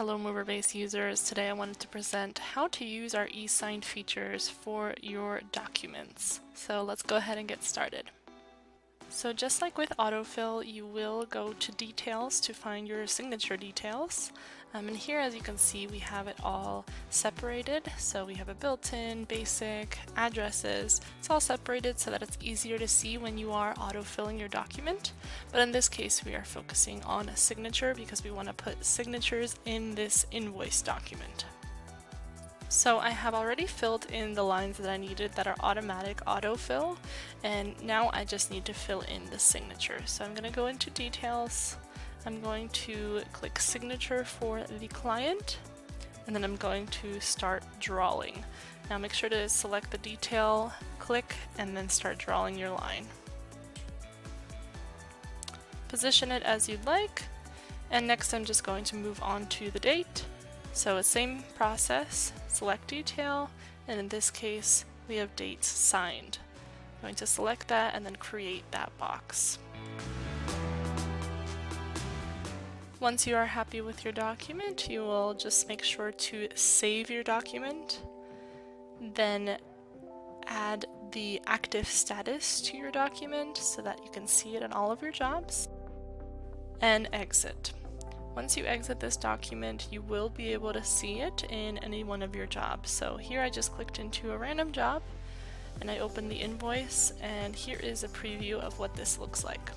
Hello MoverBase users, today I wanted to present how to use our eSign features for your documents. So let's go ahead and get started. So just like with autofill, you will go to details to find your signature details. And here, as you can see, we have it all separated. So we have a built-in, basic, addresses. It's all separated so that it's easier to see when you are autofilling your document. But in this case, we are focusing on a signature because we want to put signatures in this invoice document. So I have already filled in the lines that I needed that are automatic autofill, and now I just need to fill in the signature. So I'm going to go into details, I'm going to click signature for the client, and then I'm going to start drawing. Now make sure to select the detail, click, and then start drawing your line. Position it as you'd like, and next I'm just going to move on to the date. So same process, select detail, and in this case we have dates signed. I'm going to select that and then create that box. Once you are happy with your document, you will just make sure to save your document, then add the active status to your document so that you can see it in all of your jobs, and exit. Once you exit this document, you will be able to see it in any one of your jobs. So here I just clicked into a random job and I opened the invoice, and here is a preview of what this looks like.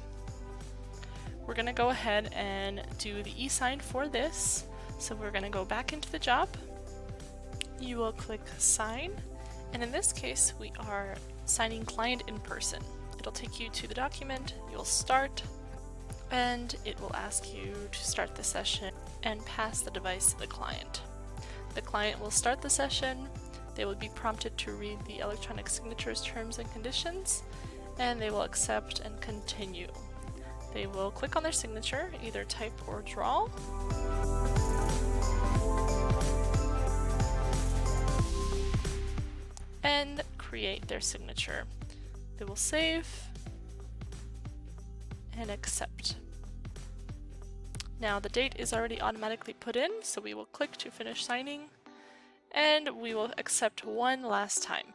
We're going to go ahead and do the eSign for this. So we're going to go back into the job. You will click sign, and in this case we are signing client in person. It'll take you to the document, you'll start, and it will ask you to start the session and pass the device to the client. The client will start the session, they will be prompted to read the electronic signatures terms and conditions, and they will accept and continue. They will click on their signature, either type or draw. And create their signature. They will save and accept. Now the date is already automatically put in, so we will click to finish signing, and we will accept one last time.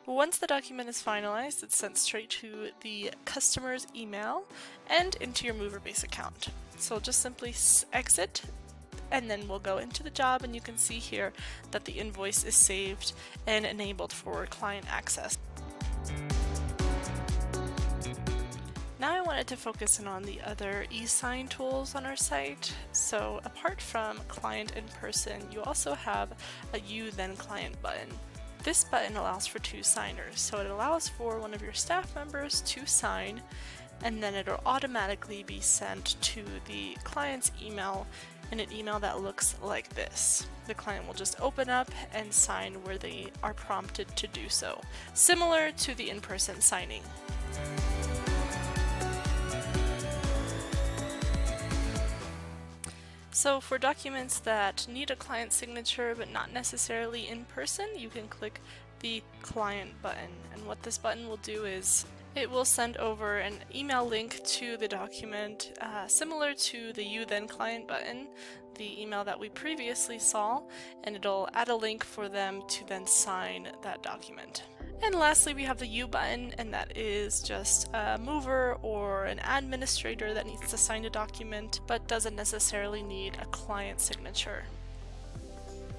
Once the document is finalized, it's sent straight to the customer's email and into your MoverBase account. So just simply exit, and then we'll go into the job, and you can see here that the invoice is saved and enabled for client access. Now I wanted to focus in on the other eSign tools on our site. So apart from client in person, you also have a You Then Client button. This button allows for two signers, so it allows for one of your staff members to sign, and then it'll automatically be sent to the client's email in an email that looks like this. The client will just open up and sign where they are prompted to do so, similar to the in-person signing. So for documents that need a client signature but not necessarily in person, you can click the client button, and what this button will do is it will send over an email link to the document similar to the You Then Client button, the email that we previously saw, and it'll add a link for them to then sign that document. And lastly, we have the You button, and that is just a mover or an administrator that needs to sign a document but doesn't necessarily need a client signature.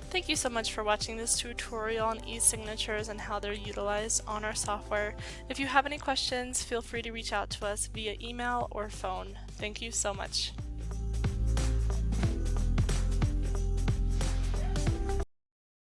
Thank you so much for watching this tutorial on e-signatures and how they're utilized on our software. If you have any questions, feel free to reach out to us via email or phone. Thank you so much.